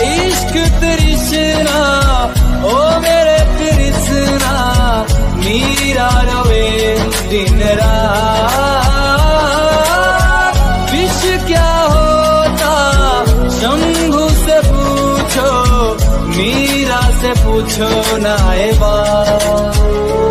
इश्क तृष्णा ओ मेरे कृष्णा, मीरा रोवे दिन रात। विष क्या होता शंभू से पूछो, मीरा से पूछो ना ये बात।